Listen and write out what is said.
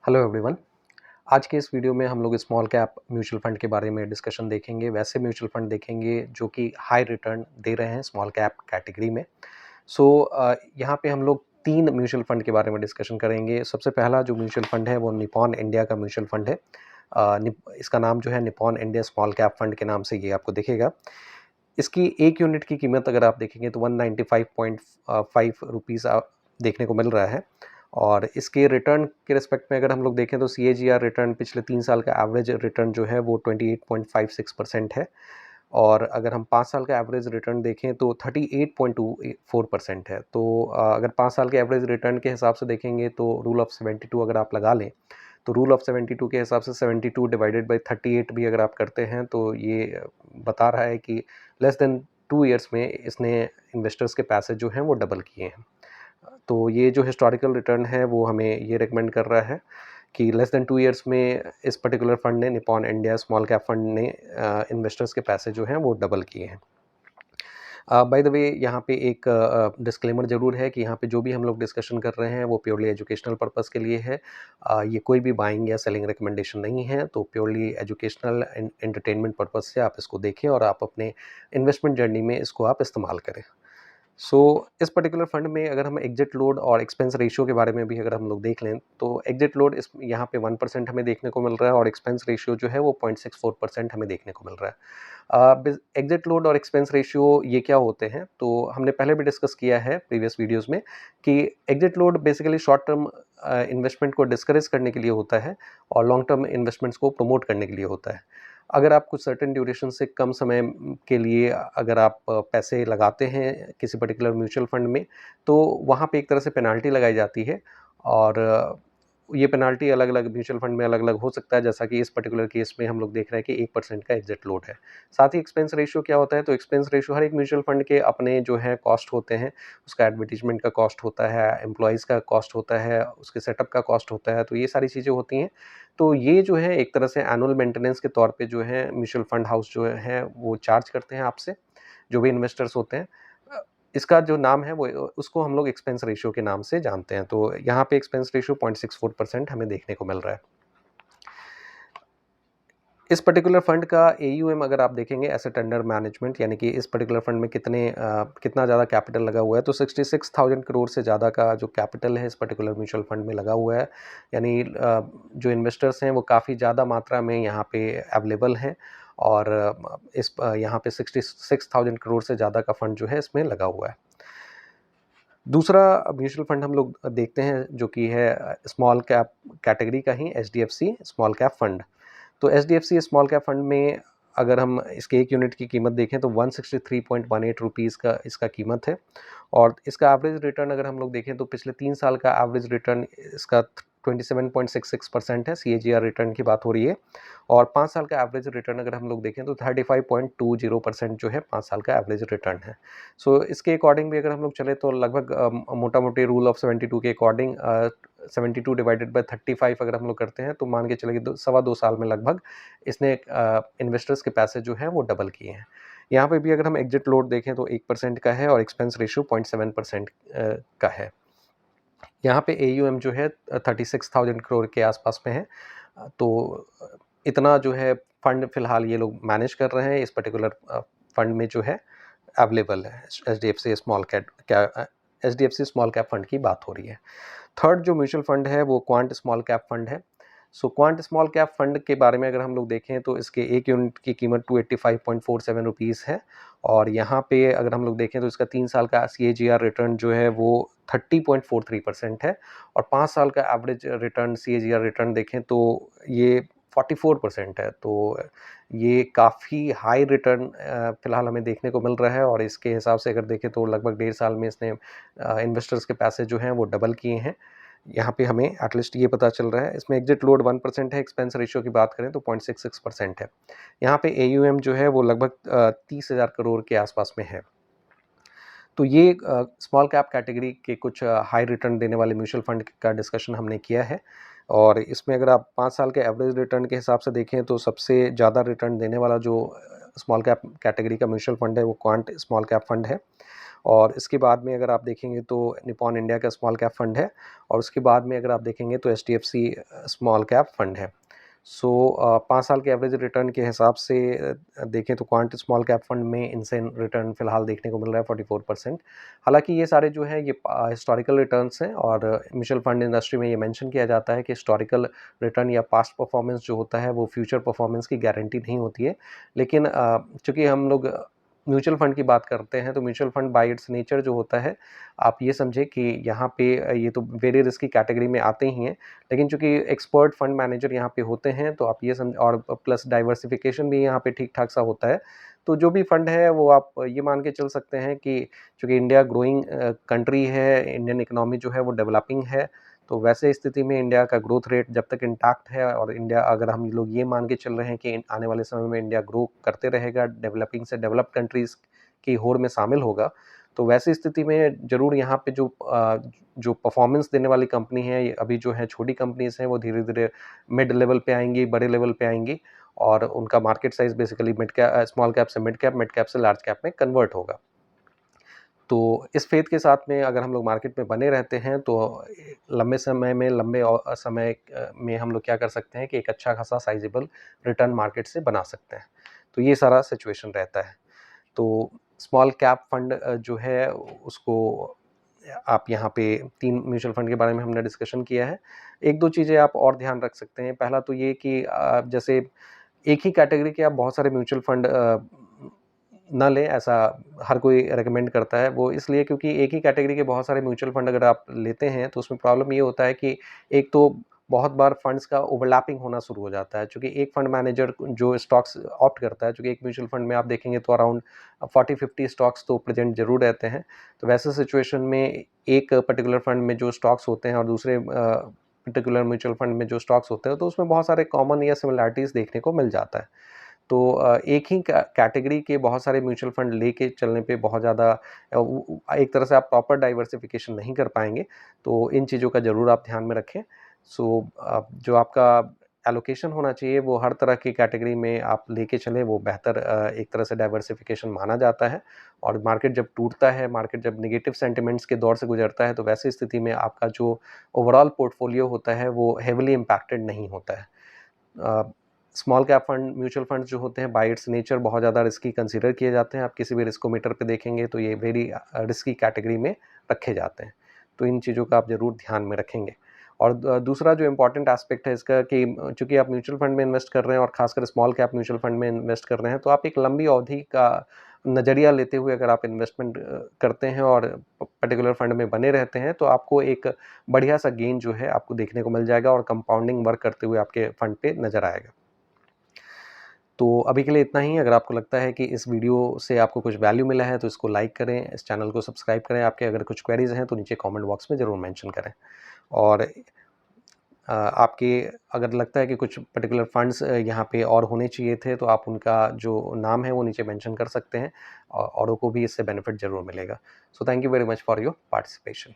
Hello everyone. आज के इस वीडियो में हम लोग स्मॉल कैप म्यूचुअल फंड के बारे में डिस्कशन देखेंगे। वैसे म्यूचुअल फंड देखेंगे जो कि हाई रिटर्न दे रहे हैं स्मॉल कैप कैटेगरी में। यहाँ पे हम लोग 3 म्यूचुअल फंड के बारे में डिस्कशन करेंगे। सबसे पहला जो म्यूचुअल फंड है वो निप्पॉन इंडिया का म्यूचुअल फंड है। इसका नाम जो है Nippon India small cap fund के नाम से ये आपको दिखेगा। इसकी 1 यूनिट की कीमत अगर आप देखेंगे तो 195.5 रुपीज़ देखने को मिल रहा है। और इसके रिटर्न के रिस्पेक्ट में अगर हम लोग देखें तो सीएजीआर रिटर्न पिछले 3 साल का एवरेज रिटर्न जो है वो 28.56% है। और अगर हम 5 साल का एवरेज रिटर्न देखें तो 38.24% है। तो अगर 5 साल के एवरेज रिटर्न के हिसाब से देखेंगे तो रूल ऑफ 72 अगर आप लगा लें तो रूल ऑफ 72 के हिसाब से 72 डिवाइडेड बाय 38 भी अगर आप करते हैं तो ये बता रहा है कि लेस देन 2 ईयर्स में इसने इन्वेस्टर्स के पैसे जो हैं वो डबल किए हैं। तो ये जो हिस्टोरिकल रिटर्न है वो हमें ये रिकमेंड कर रहा है कि लेस देन 2 ईयर्स में इस पर्टिकुलर फंड ने Nippon India small cap fund ने इन्वेस्टर्स के पैसे जो हैं वो डबल किए हैं। बाय द वे यहाँ पे एक डिस्क्लेमर ज़रूर है कि यहाँ पे जो भी हम लोग डिस्कशन कर रहे हैं वो प्योरली एजुकेशनल पर्पस के लिए है। ये कोई भी बाइंग या सेलिंग रिकमेंडेशन नहीं है। तो purely educational and entertainment purpose से आप इसको देखें और आप अपने इन्वेस्टमेंट जर्नी में इसको आप इस्तेमाल करें। इस पर्टिकुलर फंड में अगर हम एग्जिट लोड और एक्सपेंस रेशियो के बारे में भी अगर हम लोग देख लें तो एग्जिट लोड इस यहाँ पे 1% हमें देखने को मिल रहा है और एक्सपेंस रेशियो जो है वो 0.64% हमें देखने को मिल रहा है। एग्जिट लोड और एक्सपेंस रेशियो ये क्या होते हैं, तो हमने पहले भी डिस्कस किया है प्रीवियस वीडियोस में कि exit load basically short term investment को डिस्करेज करने के लिए होता है और लॉन्ग टर्म इन्वेस्टमेंट्स को प्रमोट करने के लिए होता है। अगर आप कुछ सर्टेन ड्यूरेशन से कम समय के लिए अगर आप पैसे लगाते हैं किसी पर्टिकुलर म्यूचुअल फंड में तो वहाँ पे एक तरह से पेनाल्टी लगाई जाती है। और ये पेनाल्टी अलग-अलग म्यूचुअल फंड में अलग-अलग हो सकता है, जैसा कि इस पर्टिकुलर केस में हम लोग देख रहे हैं कि 1% का एग्जिट लोड है। साथ ही एक्सपेंस रेशियो क्या होता है, तो एक्सपेंस रेशियो हर एक म्यूचुअल फंड के अपने जो है कॉस्ट होते हैं। उसका एडवर्टाइजमेंट का कॉस्ट होता है, एम्प्लॉइज़ का कॉस्ट होता है, उसके सेटअप का कॉस्ट होता है, तो ये सारी चीज़ें होती हैं। तो ये जो है एक तरह से एनुअल मेंटेनेंस के तौर पे जो है म्यूचुअल फंड हाउस जो है वो चार्ज करते हैं आपसे, जो भी इन्वेस्टर्स होते हैं। अ, इसका जो नाम है वो उसको हम लोग एक्सपेंस रेशियो के नाम से जानते हैं। तो यहाँ पे एक्सपेंस रेशियो 0.64% हमें देखने को मिल रहा है। इस पर्टिकुलर फंड का एयूएम अगर आप देखेंगे एसेट अंडर मैनेजमेंट, यानी कि इस पर्टिकुलर फंड में कितना ज़्यादा कैपिटल लगा हुआ है, तो 66,000 करोड़ से ज़्यादा का जो कैपिटल है इस पर्टिकुलर म्यूचुअल फंड में लगा हुआ है। यानी जो इन्वेस्टर्स हैं वो काफ़ी ज़्यादा मात्रा में यहाँ पे अवेलेबल हैं और यहाँ पे 66,000 करोड़ से ज़्यादा का फंड जो है इसमें लगा हुआ है। दूसरा म्यूचुअल फंड हम लोग देखते हैं जो कि है स्मॉल कैप कैटेगरी का ही एचडीएफसी स्मॉल कैप फंड। तो एचडीएफसी स्मॉल कैप फंड में अगर हम इसके 1 यूनिट की कीमत देखें तो 163.18 रुपीज़ का इसका कीमत है। और इसका एवरेज रिटर्न अगर हम लोग देखें तो पिछले 3 साल का एवरेज रिटर्न इसका 27.66% है। सीएजीआर रिटर्न की बात हो रही है। और 5 साल का एवरेज रिटर्न अगर हम लोग देखें तो 35.20% जो है 5 साल का एवरेज रिटर्न है। इसके अकॉर्डिंग भी अगर हम लोग चले तो लगभग मोटा-मोटी रूल ऑफ 72 के अकॉर्डिंग 72 डिवाइडेड बाय 35 अगर हम लोग करते हैं तो मान के चलिए सवा 2 साल में लगभग इसने इन्वेस्टर्स के पैसे जो हैं वो डबल किए हैं। यहाँ पे भी अगर हम एग्जिट लोड देखें तो 1% का है और एक्सपेंस रेशियो 0.7% का है। यहाँ पे एयूएम जो है 36,000 करोड़ के आसपास में है। तो इतना जो है फंड फिलहाल ये लोग मैनेज कर रहे हैं इस पर्टिकुलर फंड में जो है अवेलेबल है। एचडीएफसी स्मॉल कैप फंड की बात हो रही है। थर्ड जो म्यूचुअल फंड है वो क्वांट स्मॉल कैप फंड है। क्वांट स्मॉल कैप फंड के बारे में अगर हम लोग देखें तो इसके 1 यूनिट की कीमत 285.47 रुपीज़ है। और यहाँ पे अगर हम लोग देखें तो इसका 3 साल का सीएजीआर रिटर्न जो है वो 30.43% है। और 5 साल का एवरेज रिटर्न सीएजीआर रिटर्न देखें तो ये 44% है। तो ये काफ़ी हाई रिटर्न फ़िलहाल हमें देखने को मिल रहा है और इसके हिसाब से अगर देखें तो लगभग 1.5 साल में इसने इन्वेस्टर्स के पैसे जो हैं वो डबल किए हैं। यहाँ पे हमें एटलीस्ट ये पता चल रहा है। इसमें एग्जिट लोड 1% है, एक्सपेंस रेशियो की बात करें तो 0.66% है। यहाँ पे एयूएम जो है वो लगभग 30,000 करोड़ के आसपास में है। तो ये स्मॉल कैप कैटेगरी के कुछ हाई रिटर्न देने वाले म्यूचुअल फंड का डिस्कशन हमने किया है। और इसमें अगर आप 5 साल के एवरेज रिटर्न के हिसाब से देखें तो सबसे ज़्यादा रिटर्न देने वाला जो स्मॉल कैप कैटेगरी का म्यूचुअल फंड है वो क्वांट स्मॉल कैप फंड है। और इसके बाद में अगर आप देखेंगे तो निपॉन इंडिया का स्मॉल कैप फंड है, और उसके बाद में अगर आप देखेंगे तो HDFC स्मॉल कैप फंड है। सो 5 साल के एवरेज रिटर्न के हिसाब से देखें तो क्वांट स्मॉल कैप फंड में इनसेन रिटर्न फिलहाल देखने को मिल रहा है 44%। हालांकि ये सारे जो है ये हिस्टोरिकल रिटर्न्स हैं, और म्यूचुअल फंड इंडस्ट्री में ये मेंशन किया जाता है कि हिस्टोरिकल रिटर्न या पास्ट परफॉर्मेंस जो होता है वो फ्यूचर परफॉर्मेंस की गारंटी नहीं होती है। लेकिन चूँकि हम लोग म्यूचुअल फंड की बात करते हैं, तो mutual fund bye it's nature जो होता है, आप ये समझें कि यहाँ पे ये तो वेरी रिस्की कैटेगरी में आते ही हैं, लेकिन चूँकि एक्सपर्ट फंड मैनेजर यहाँ पे होते हैं, तो आप ये समझ, और प्लस डाइवर्सिफिकेशन भी यहाँ पे ठीक-ठाक सा होता है। तो जो भी फंड है वो आप ये मान के चल सकते हैं कि चूँकि इंडिया ग्रोइंग कंट्री है, इंडियन इकोनॉमी जो है वो डेवलपिंग है, तो वैसे स्थिति में इंडिया का ग्रोथ रेट जब तक इंटैक्ट है, और इंडिया, अगर हम लोग ये मान के चल रहे हैं कि आने वाले समय में इंडिया ग्रो करते रहेगा, डेवलपिंग से डेवलप्ड कंट्रीज़ की होड़ में शामिल होगा, तो वैसी स्थिति में ज़रूर यहाँ पे जो परफॉर्मेंस देने वाली कंपनी है, ये अभी जो है छोटी कंपनीज़ हैं, वो धीरे-धीरे मिड लेवल पे आएँगी, बड़े लेवल पे आएँगी, और उनका market size basically small cap से मिड कैप से लार्ज कैप में कन्वर्ट होगा। तो इस फेथ के साथ में अगर हम लोग मार्केट में बने रहते हैं, तो लंबे समय में, समय में हम लोग क्या कर सकते हैं कि एक अच्छा खासा साइजेबल रिटर्न मार्केट से बना सकते हैं। तो ये सारा सिचुएशन रहता है। तो स्मॉल कैप फंड जो है उसको आप यहाँ पे 3 म्यूचुअल फंड के बारे में हमने डिस्कशन किया है। 1-2 चीज़ें आप और ध्यान रख सकते हैं। पहला तो ये कि जैसे एक ही कैटेगरी के आप बहुत सारे म्यूचुअल फंड ना लें, ऐसा हर कोई रेकमेंड करता है। वो इसलिए क्योंकि एक ही कैटेगरी के बहुत सारे म्यूचुअल फंड अगर आप लेते हैं, तो उसमें प्रॉब्लम ये होता है कि एक तो बहुत बार फंड्स का ओवरलैपिंग होना शुरू हो जाता है। चूँकि एक फंड मैनेजर जो स्टॉक्स ऑप्ट करता है, चूँकि एक म्यूचुअल फंड में आप देखेंगे तो अराउंड 40-50 स्टॉक्स तो प्रेज़ेंट ज़रूर रहते हैं। तो वैसे सिचुएशन में एक पर्टिकुलर फंड में जो स्टॉक्स होते हैं और दूसरे पर्टिकुलर म्यूचुअल फंड में जो स्टॉक्स होते हैं, तो उसमें बहुत सारे कॉमन या सिमिलैरिटीज़ देखने को मिल जाता है। तो एक ही कैटेगरी के बहुत सारे म्यूचुअल फंड लेके चलने पे बहुत ज़्यादा एक तरह से आप प्रॉपर डाइवर्सिफिकेशन नहीं कर पाएँगे, तो इन चीज़ों का ज़रूर आप ध्यान में रखें। सो जो आपका एलोकेशन होना चाहिए वो हर तरह की कैटेगरी में आप लेके चलें, वो बेहतर एक तरह से डाइवर्सिफिकेशन माना जाता है। और मार्केट जब टूटता है, मार्केट जब नेगेटिव सेंटिमेंट्स के दौर से गुजरता है, तो वैसी स्थिति में आपका जो ओवरऑल पोर्टफोलियो होता है वो हेवीली इम्पैक्टेड नहीं होता है। Small cap fund, mutual funds जो होते हैं बाय इट्स नेचर बहुत ज़्यादा रिस्की कंसीडर किए जाते हैं। आप किसी भी रिस्कोमीटर पे देखेंगे तो ये वेरी रिस्की कैटेगरी में रखे जाते हैं। तो इन चीज़ों का आप ज़रूर ध्यान में रखेंगे। और दूसरा जो इम्पोर्टेंट एस्पेक्ट है इसका कि चूँकि आप म्यूचुअल फंड में इन्वेस्ट कर रहे हैं और ख़ासकर स्मॉल कैप म्यूचुअल फंड में इन्वेस्ट कर रहे हैं, तो आप एक लंबी अवधि का नज़रिया लेते हुए अगर आप इन्वेस्टमेंट करते हैं और पर्टिकुलर फंड में बने रहते हैं, तो आपको एक बढ़िया-सा गेन जो है आपको देखने को मिल जाएगा, और कंपाउंडिंग वर्क करते हुए आपके फंड पे नज़र आएगा। तो अभी के लिए इतना ही। अगर आपको लगता है कि इस वीडियो से आपको कुछ वैल्यू मिला है, तो इसको लाइक करें, इस चैनल को सब्सक्राइब करें। आपके अगर कुछ क्वेरीज़ हैं तो नीचे कमेंट बॉक्स में ज़रूर मेंशन करें। और आपके अगर लगता है कि कुछ पर्टिकुलर फंड्स यहाँ पे और होने चाहिए थे, तो आप उनका जो नाम है वो नीचे मेंशन कर सकते हैं, औरों को भी इससे बेनिफिट ज़रूर मिलेगा। So thank you very much for your participation.